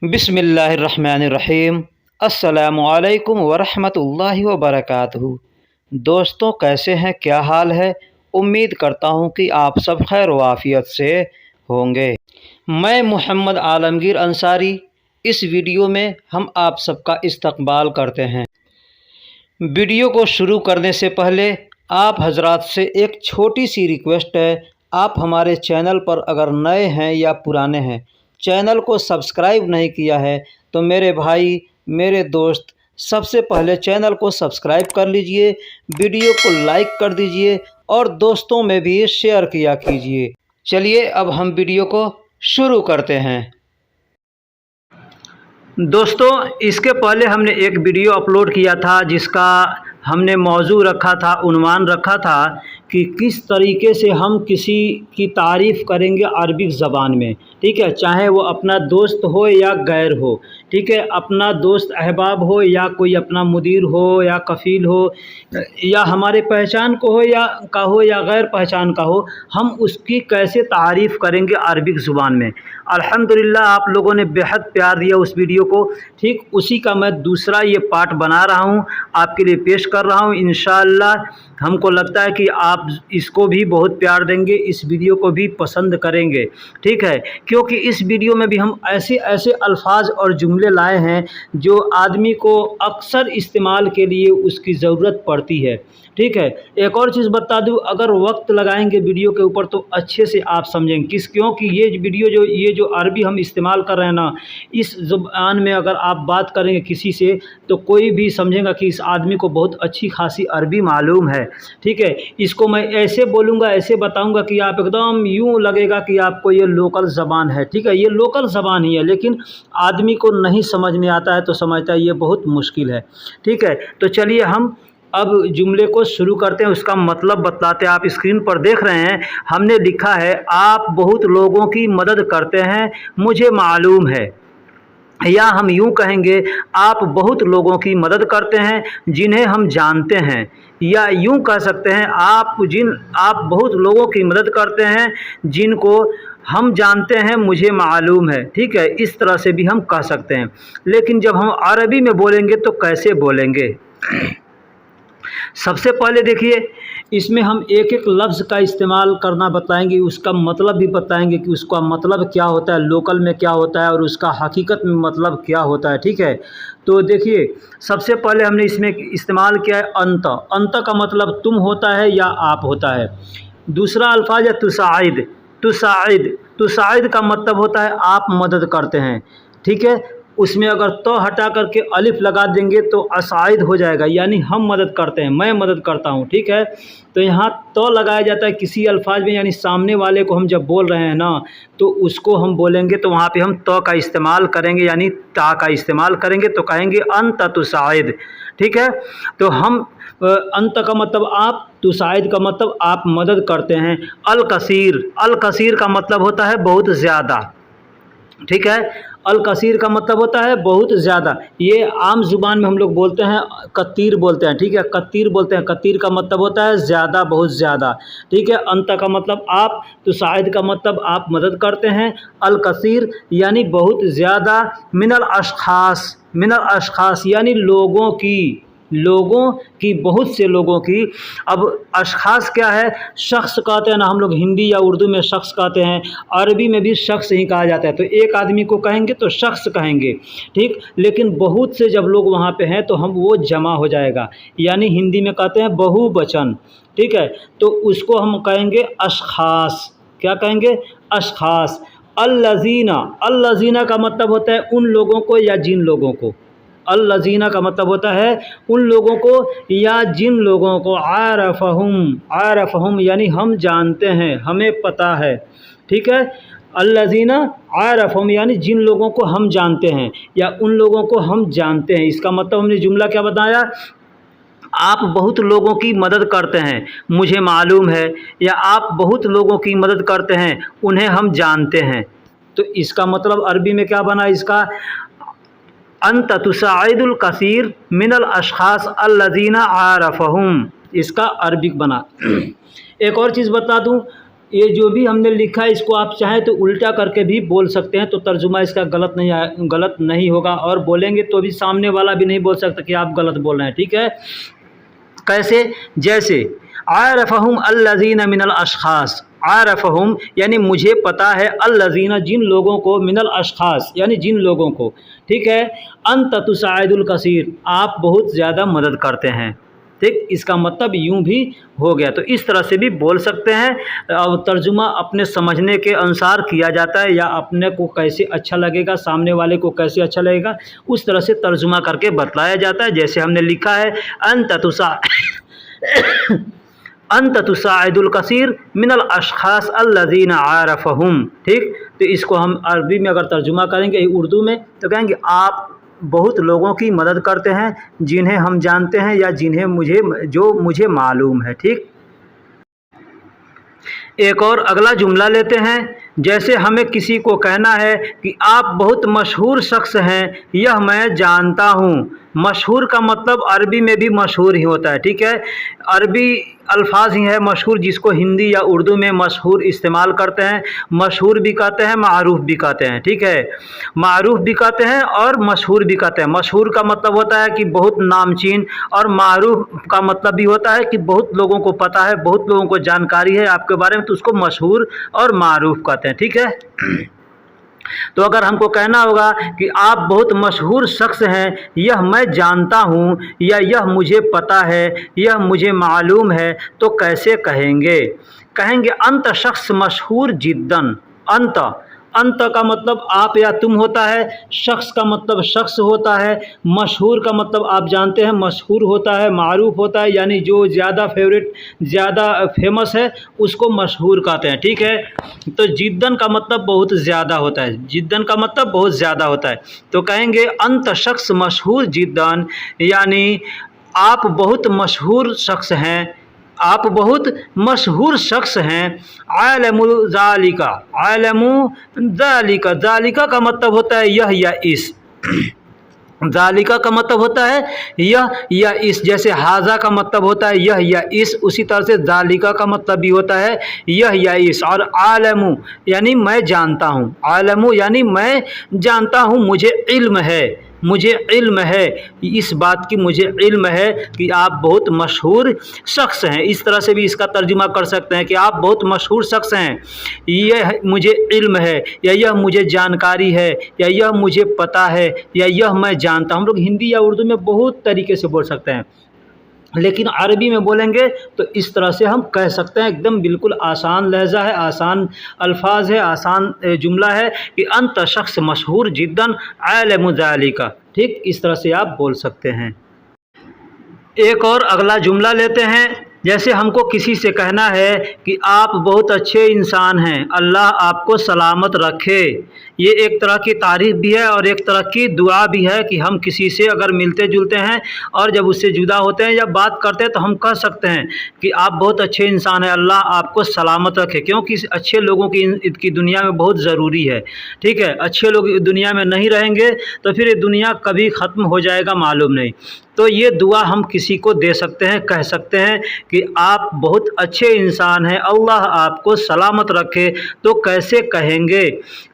बिस्मिल्लाहिर्रहमानिर्रहीम। अस्सलामुअलैकुम वरहमतुल्लाहि वबरकातुहू। दोस्तों, कैसे हैं, क्या हाल है? उम्मीद करता हूं कि आप सब खैर वाफियत से होंगे। मैं मोहम्मद आलमगीर अंसारी। इस वीडियो में हम आप सबका इस्तकबाल करते हैं। वीडियो को शुरू करने से पहले आप हजरात से एक छोटी सी रिक्वेस्ट है। आप हमारे चैनल पर अगर नए हैं या पुराने हैं, चैनल को सब्सक्राइब नहीं किया है तो मेरे भाई, मेरे दोस्त, सबसे पहले चैनल को सब्सक्राइब कर लीजिए, वीडियो को लाइक कर दीजिए और दोस्तों में भी शेयर किया कीजिए। चलिए अब हम वीडियो को शुरू करते हैं। दोस्तों, इसके पहले हमने एक वीडियो अपलोड किया था जिसका हमने मौजू रखा था, उन्वान रखा था कि किस तरीके से हम किसी की तारीफ़ करेंगे अरबिक ज़बान में। ठीक है, चाहे वो अपना दोस्त हो या गैर हो। ठीक है, अपना दोस्त अहबाब हो या कोई अपना मुदीर हो या कफ़ील हो या हमारे पहचान को हो या गैर पहचान का हो, हम उसकी कैसे तारीफ़ करेंगे अरबिक ज़ुबान में। अल्हम्दुलिल्लाह आप लोगों ने बेहद प्यार दिया उस वीडियो को। ठीक उसी का मैं दूसरा ये पार्ट बना रहा हूँ, आपके लिए पेश कर रहा हूँ। इंशाअल्लाह हमको लगता है कि आप इसको भी बहुत प्यार देंगे, इस वीडियो को भी पसंद करेंगे। ठीक है, क्योंकि इस वीडियो में भी हम ऐसे ऐसे अल्फाज और जुमले लाए हैं जो आदमी को अक्सर इस्तेमाल के लिए उसकी ज़रूरत पड़ती है। ठीक है, एक और चीज़ बता दूं, अगर वक्त लगाएंगे वीडियो के ऊपर तो अच्छे से आप समझेंगे क्योंकि ये जो अरबी हम इस्तेमाल कर रहे हैं ना, इस ज़ुबान में अगर आप बात करेंगे किसी से तो कोई भी समझेगा कि इस आदमी को बहुत अच्छी खासी अरबी मालूम है। ठीक है, इसको मैं ऐसे बोलूँगा, ऐसे बताऊँगा कि आप एकदम यूँ लगेगा कि आपको ये लोकल ज़बान है। ठीक है, ये लोकल ज़बान ही है, लेकिन आदमी को नहीं समझ में आता है तो समझता है ये बहुत मुश्किल है। ठीक है, तो चलिए हम अब जुमले को शुरू करते हैं, उसका मतलब बतलाते हैं। आप स्क्रीन पर देख रहे हैं, हमने लिखा है आप बहुत लोगों की मदद करते हैं, मुझे मालूम है। या हम यूं कहेंगे आप बहुत लोगों की मदद करते हैं जिन्हें हम जानते हैं। या यूं कह सकते हैं आप बहुत लोगों की मदद करते हैं जिनको हम जानते हैं, मुझे मालूम है। ठीक है, इस तरह से भी हम कह सकते हैं। लेकिन जब हम अरबी में बोलेंगे तो कैसे बोलेंगे? सबसे पहले देखिए, इसमें हम एक एक लफ्ज़ का इस्तेमाल करना बताएंगे, उसका मतलब भी बताएंगे कि उसका मतलब क्या होता है, लोकल में क्या होता है और उसका हकीकत में मतलब क्या होता है। ठीक है, तो देखिए सबसे पहले हमने इसमें इस्तेमाल किया है अंत। अंत का मतलब तुम होता है या आप होता है। दूसरा अल्फाज है तुसाइद। तुसाइद का मतलब होता है आप मदद करते हैं। ठीक है, उसमें अगर तो हटा करके अलिफ लगा देंगे तो असाइद हो जाएगा, यानी हम मदद करते हैं, मैं मदद करता हूँ। ठीक है, तो यहाँ तो लगाया जाता है किसी अल्फाज में, यानी सामने वाले को हम जब बोल रहे हैं ना तो उसको हम बोलेंगे तो वहाँ पे हम तो का इस्तेमाल करेंगे, यानी ता का इस्तेमाल करेंगे तो कहेंगे अंत तुसाइद। ठीक है, तो हम अंत का मतलब आप, तुसाइद का मतलब आप मदद करते हैं। अल कसीर का मतलब होता है बहुत ज़्यादा। ठीक है, अल कसीर का मतलब होता है बहुत ज़्यादा। ये आम ज़ुबान में हम लोग बोलते हैं कतीर बोलते हैं। ठीक है, कतीर बोलते हैं, कतीर का मतलब होता है ज़्यादा, बहुत ज़्यादा। ठीक है, अंत का मतलब आप, तो शायद का मतलब आप मदद करते हैं। अल कसीर यानी बहुत ज़्यादा। मिनल अशखास यानी लोगों की, बहुत से लोगों की। अब अशखास क्या है? शख्स कहते हैं ना, हम लोग हिंदी या उर्दू में शख्स कहते हैं, अरबी में भी शख्स ही कहा जाता है। तो एक आदमी को कहेंगे तो शख्स कहेंगे। ठीक, लेकिन बहुत से जब लोग वहाँ पे हैं तो हम वो जमा हो जाएगा, यानी हिंदी में कहते हैं बहुवचन। ठीक है, तो उसको हम कहेंगे अशखास। क्या कहेंगे? अशखास। अल्लज़ीना का मतलब होता है उन लोगों को या जिन लोगों को। अल्लज़ीना का मतलब होता है उन लोगों को या जिन लोगों को। आरफ़हुम यानी हम जानते हैं, हमें पता है। ठीक है, अल्लज़ीना आरफ़हुम यानी जिन लोगों को हम जानते हैं या उन लोगों को हम जानते हैं। इसका मतलब हमने जुमला क्या बताया? आप बहुत लोगों की मदद करते हैं, मुझे मालूम है। या आप बहुत लोगों की मदद करते हैं, उन्हें हम जानते हैं। तो इसका मतलब अरबी में क्या बना इसका? अंत तुसाइदुल कसीर मिनल अशखास अल्लज़ीना आरफ़हुम, इसका अरबिक बना। एक और चीज़ बता दूं, ये जो भी हमने लिखा है इसको आप चाहें तो उल्टा करके भी बोल सकते हैं, तो तर्जुमा इसका गलत नहीं होगा, और बोलेंगे तो भी सामने वाला भी नहीं बोल सकता कि आप गलत बोल रहे हैं, ठीक है। कैसे? जैसे आरफ़हुम अल्लज़ीना मिनल अशख़ास, आरफ़हुम यानी मुझे पता है, अल्लज़ीना जिन लोगों को, मिनल अशख़ास यानी जिन लोगों को, ठीक है। अंत तुसाइदुल कसीर, आप बहुत ज़्यादा मदद करते हैं, ठीक, इसका मतलब यूं भी हो गया। तो इस तरह से भी बोल सकते हैं। और तर्जुमा अपने समझने के अनुसार किया जाता है, या अपने को कैसे अच्छा लगेगा, सामने वाले को कैसे अच्छा लगेगा, उस तरह से तर्जुमा करके बतलाया जाता है। जैसे हमने लिखा है अंत तुसाइदुल कसीर मिनल अशख़ास अल्लज़ीना आरफ़हुम, ठीक। तो इसको हम अरबी में अगर तर्जुमा करेंगे उर्दू में तो कहेंगे आप बहुत लोगों की मदद करते हैं जिन्हें हम जानते हैं या जिन्हें मुझे मालूम है, ठीक। एक और अगला जुमला लेते हैं। जैसे हमें किसी को कहना है कि आप बहुत मशहूर शख्स हैं, यह मैं जानता हूँ। मशहूर का मतलब अरबी में भी मशहूर ही होता है, ठीक है। अरबी अल्फाज ही है मशहूर, जिसको हिंदी या उर्दू में मशहूर इस्तेमाल करते हैं। मशहूर भी कहते हैं, मारूफ भी कहते हैं, ठीक है। मारूफ भी कहते हैं और मशहूर भी कहते हैं। मशहूर का मतलब होता है कि बहुत नामचीन, और मारूफ का मतलब भी होता है कि बहुत लोगों को पता है, बहुत लोगों को जानकारी है आपके बारे में, तो उसको मशहूर और मारूफ कहते हैं, ठीक है। तो अगर हमको कहना होगा कि आप बहुत मशहूर शख्स हैं, यह मैं जानता हूँ, या यह मुझे पता है, यह मुझे मालूम है, तो कैसे कहेंगे? कहेंगे अंत शख्स मशहूर जिद्दन। अंत का मतलब आप या तुम होता है, शख्स का मतलब शख्स होता है, मशहूर का मतलब आप जानते हैं, मशहूर होता है, मारूफ होता है, यानी जो ज़्यादा फेवरेट, ज़्यादा फेमस है उसको मशहूर कहते हैं, ठीक है। तो जिद्दन का मतलब बहुत ज़्यादा होता है, जिद्दन का मतलब बहुत ज़्यादा होता है। तो कहेंगे अंत शख्स मशहूर जिद्दन, यानी आप बहुत मशहूर शख्स हैं, आप बहुत मशहूर शख्स हैं। आलमु ज़ालिका, आलमु ज़ालिका, ज़ालिका का मतलब होता है यह या इस। ज़ालिका का मतलब होता है यह या इस। जैसे हाजा का मतलब होता है यह या इस, उसी तरह से ज़ालिका का मतलब भी होता है यह या इस। और आलमु यानी मैं जानता हूँ, आलमु यानी मैं जानता हूँ, मुझे इल्म है, मुझे इल्म है, इस बात की मुझे इल्म है कि आप बहुत मशहूर शख्स हैं। इस तरह से भी इसका तर्जुमा कर सकते हैं कि आप बहुत मशहूर शख्स हैं, यह मुझे इल्म है, या यह मुझे जानकारी है, या यह मुझे पता है, या यह मैं जानता हूँ। हम लोग हिंदी या उर्दू में बहुत तरीके से बोल सकते हैं, लेकिन अरबी में बोलेंगे तो इस तरह से हम कह सकते हैं। एकदम बिल्कुल आसान लहजा है, आसान अल्फाज है, आसान जुमला है कि अंत शख्स मशहूर जिद्दन आलमु ज़ालिका, ठीक, इस तरह से आप बोल सकते हैं। एक और अगला जुमला लेते हैं। जैसे हमको किसी से कहना है कि आप बहुत अच्छे इंसान हैं, अल्लाह आपको सलामत रखे। ये एक तरह की तारीफ़ भी है और एक तरह की दुआ भी है कि हम किसी से अगर मिलते जुलते हैं और जब उससे जुदा होते हैं या बात करते हैं तो हम कह सकते हैं कि आप बहुत अच्छे इंसान हैं, अल्लाह आपको सलामत रखे। क्योंकि अच्छे लोगों की दुनिया में बहुत ज़रूरी है, ठीक है। अच्छे लोग दुनिया में नहीं रहेंगे तो फिर ये दुनिया कभी ख़त्म हो जाएगा, मालूम नहीं। तो ये दुआ हम किसी को दे सकते हैं, कह सकते हैं कि आप बहुत अच्छे इंसान हैं, अल्लाह आपको सलामत रखे। तो कैसे कहेंगे?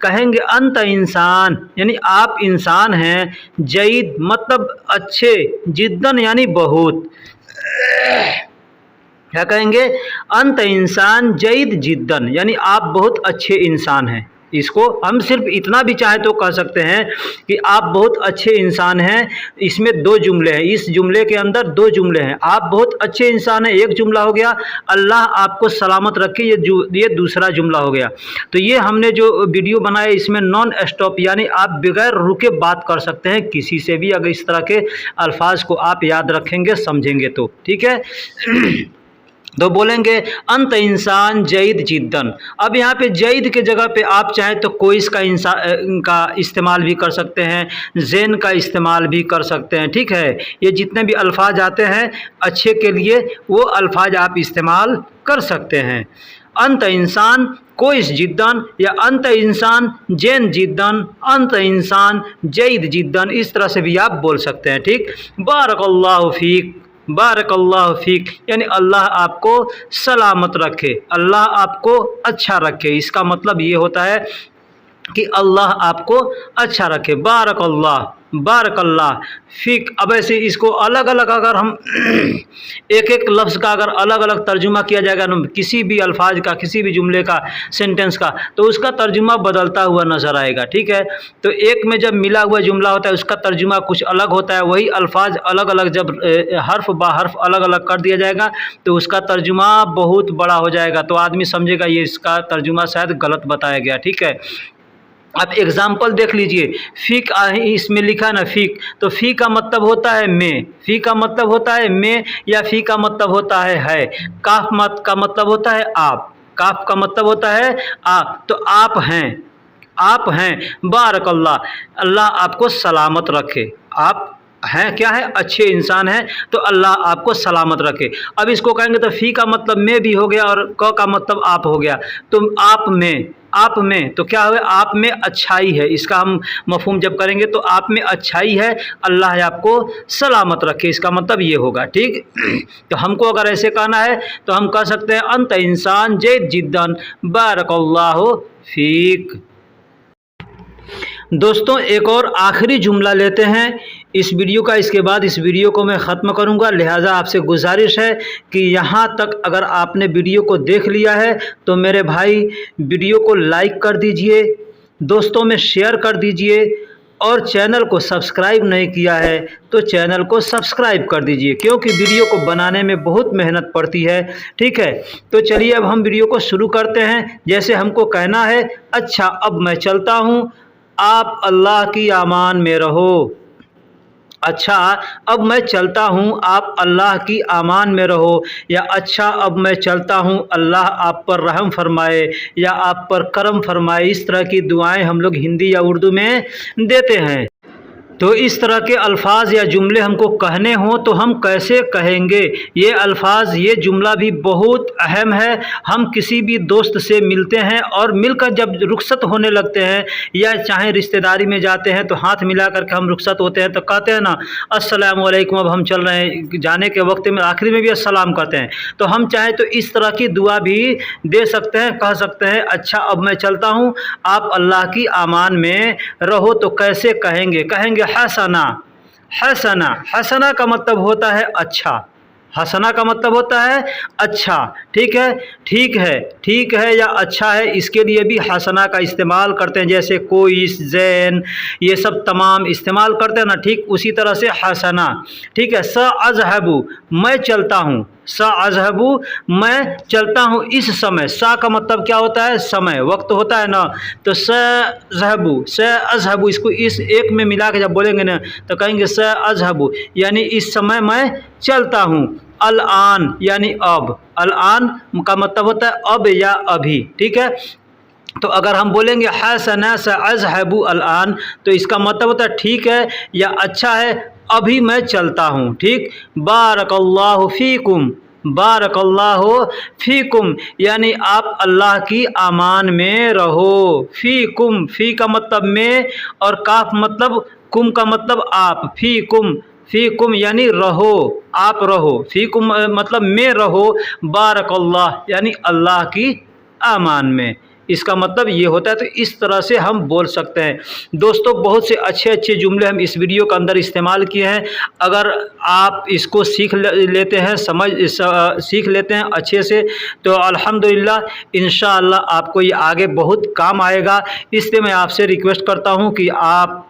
कहेंगे अंत इंसान, यानी आप इंसान हैं, जयीद मतलब अच्छे, जिद्दन यानी बहुत। क्या कहेंगे? अंत इंसान जयीद जिद्दन, यानी आप बहुत अच्छे इंसान हैं। इसको हम सिर्फ इतना भी चाहे तो कह सकते हैं कि आप बहुत अच्छे इंसान हैं। इसमें दो जुमले हैं, इस जुमले के अंदर दो जुमले हैं। आप बहुत अच्छे इंसान हैं एक जुमला हो गया, अल्लाह आपको सलामत रखे ये दूसरा जुमला हो गया। तो ये हमने जो वीडियो बनाया इसमें नॉन स्टॉप, यानी आप बगैर रुके बात कर सकते हैं किसी से भी, अगर इस तरह के अल्फाज को आप याद रखेंगे, समझेंगे तो, ठीक है। तो बोलेंगे अंत इंसान जयीद जिद्दन। अब यहाँ पे जयीद के जगह पे आप चाहें तो कोई इसका का इस्तेमाल भी कर सकते हैं, ज़ैन का इस्तेमाल भी कर सकते हैं, ठीक है। ये जितने भी अल्फाज आते हैं अच्छे के लिए वो अल्फाज आप इस्तेमाल कर सकते हैं। अंत इंसान कोइस जिद्दन, या अंत इंसान जैन जिद्दन, अंत इंसान जयीद जिद्दन, इस तरह से भी आप बोल सकते हैं, ठीक। बारकल्लाहु फीक, बारक अल्लाह फ़ीक, यानी अल्लाह आपको सलामत रखे, अल्लाह आपको अच्छा रखे। इसका मतलब ये होता है कि अल्लाह आपको अच्छा रखे। बारक अल्लाह फ़ीक। अब ऐसे इसको अलग अलग अगर हम एक एक लफ्ज़ का अगर अलग अलग तर्जुमा किया जाएगा ना, किसी भी अल्फाज का, किसी भी जुमले का, सेंटेंस का, तो उसका तर्जुमा बदलता हुआ नज़र आएगा। ठीक है, तो एक में जब मिला हुआ जुमला होता है उसका तर्जुमा कुछ अलग होता है, वही अल्फाज अलग अलग जब हर्फ बा हर्फ अलग अलग कर दिया जाएगा तो उसका तर्जुमा बहुत बड़ा हो जाएगा, तो आदमी समझेगा ये इसका तर्जुमा शायद गलत बताया गया। ठीक है, आप एग्ज़ाम्पल देख लीजिए। फ़ीक इसमें लिखा है ना फ़ीक, तो फ़ी का मतलब होता है मैं, फ़ी का मतलब होता है मैं, या फ़ी का मतलब होता है। काफ मत का मतलब होता है आप, काफ का मतलब होता है आप, तो आप हैं, आप हैं। बारक अल्लाह, अल्लाह आपको सलामत रखे। आप हैं क्या है, अच्छे इंसान हैं, तो अल्लाह आपको सलामत रखे। अब इसको कहेंगे तो फ़ी का मतलब मैं भी हो गया और क का मतलब आप हो गया, तो आप में तो क्या हुआ, आप में अच्छाई है। इसका हम मफ़हूम जब करेंगे तो आप में अच्छाई है, अल्लाह आपको सलामत रखे, इसका मतलब ये होगा। ठीक, तो हमको अगर ऐसे कहना है तो हम कह सकते हैं अंत इंसान जैद जिद्दन बारकल्लाहु फ़ीक। दोस्तों एक और आखिरी जुमला लेते हैं इस वीडियो का, इसके बाद इस वीडियो को मैं ख़त्म करूंगा। लिहाजा आपसे गुजारिश है कि यहाँ तक अगर आपने वीडियो को देख लिया है तो मेरे भाई वीडियो को लाइक कर दीजिए, दोस्तों में शेयर कर दीजिए, और चैनल को सब्सक्राइब नहीं किया है तो चैनल को सब्सक्राइब कर दीजिए, क्योंकि वीडियो को बनाने में बहुत मेहनत पड़ती है। ठीक है, तो चलिए अब हम वीडियो को शुरू करते हैं। जैसे हमको कहना है, अच्छा अब मैं चलता हूँ, आप अल्लाह की अमान में रहो। अच्छा अब मैं चलता हूँ, आप अल्लाह की अमान में रहो, या अच्छा अब मैं चलता हूँ, अल्लाह आप पर रहम फरमाए या आप पर करम फरमाए। इस तरह की दुआएं हम लोग हिंदी या उर्दू में देते हैं। तो इस तरह के अल्फाज या जुमले हमको कहने हों तो हम कैसे कहेंगे, ये अल्फाज, ये जुमला भी बहुत अहम है। हम किसी भी दोस्त से मिलते हैं और मिलकर जब रुखसत होने लगते हैं या चाहे रिश्तेदारी में जाते हैं तो हाथ मिला करके हम रुखसत होते हैं तो कहते हैं ना अस्सलाम वालेकुम, अब हम चल रहे हैं, जाने के वक्त में आखिरी में भी अस्सलाम करते हैं। तो हम चाहें तो इस तरह की दुआ भी दे सकते हैं, कह सकते हैं अच्छा अब मैं चलता हूँ, आप अल्लाह की अमान में रहो। तो कैसे कहेंगे, कहेंगे हसना। हसना, हसना का मतलब होता है अच्छा, हसना का मतलब होता है अच्छा। ठीक है, ठीक है, ठीक है या अच्छा है, इसके लिए भी हसना का इस्तेमाल करते हैं। जैसे कोई, जैन, ये सब तमाम इस्तेमाल करते हैं ना, ठीक उसी तरह से हसना। ठीक है, स अज़हबू, मैं चलता हूँ, स अज़हबू मैं चलता हूँ इस समय। सा का मतलब क्या होता है, समय, वक्त होता है ना, तो स अज़हबू, स अज़हबू, इसको इस एक में मिला के जब बोलेंगे ना तो कहेंगे स अज़हबू, यानी इस समय मैं चलता हूँ। अल आन यानी अब, अल आन का मतलब होता है अब या अभी। ठीक है, तो अगर हम बोलेंगे हसना स अज़हबू अल आन तो इसका मतलब होता है ठीक है या अच्छा है, अभी मैं चलता हूँ। ठीक, बारकल्लाहु फ़ीकुम, बारकल्लाहु फ़ीकुम, यानी आप अल्लाह की अमान में रहो। फ़ीकुम, फ़ी का मतलब में और काफ मतलब कुम का मतलब आप। फ़ीकुम, फ़ीकुम यानी रहो, आप रहो। फ़ीकुम मतलब में रहो। बारकल्लाह यानी अल्लाह की अमान में, इसका मतलब ये होता है। तो इस तरह से हम बोल सकते हैं। दोस्तों बहुत से अच्छे अच्छे जुमले हम इस वीडियो के अंदर इस्तेमाल किए हैं। अगर आप इसको सीख लेते हैं, सीख लेते हैं अच्छे से, तो अल्हम्दुलिल्लाह इंशाअल्लाह आपको ये आगे बहुत काम आएगा। इसलिए मैं आपसे रिक्वेस्ट करता हूँ कि आप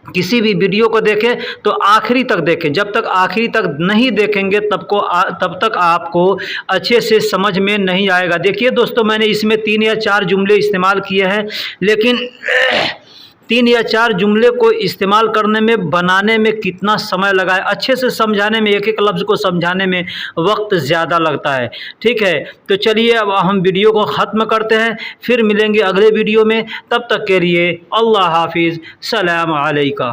किसी भी वीडियो को देखें तो आखिरी तक देखें। जब तक आखिरी तक नहीं देखेंगे तब तक आपको अच्छे से समझ में नहीं आएगा। देखिए दोस्तों, मैंने इसमें 3 या 4 जुमले इस्तेमाल किए हैं, लेकिन 3 या 4 जुमले को इस्तेमाल करने में, बनाने में कितना समय लगा है, अच्छे से समझाने में, एक एक लफ्ज़ को समझाने में वक्त ज़्यादा लगता है। ठीक है, तो चलिए अब हम वीडियो को ख़त्म करते हैं, फिर मिलेंगे अगले वीडियो में। तब तक के लिए अल्लाह हाफिज़, सलाम अलैका।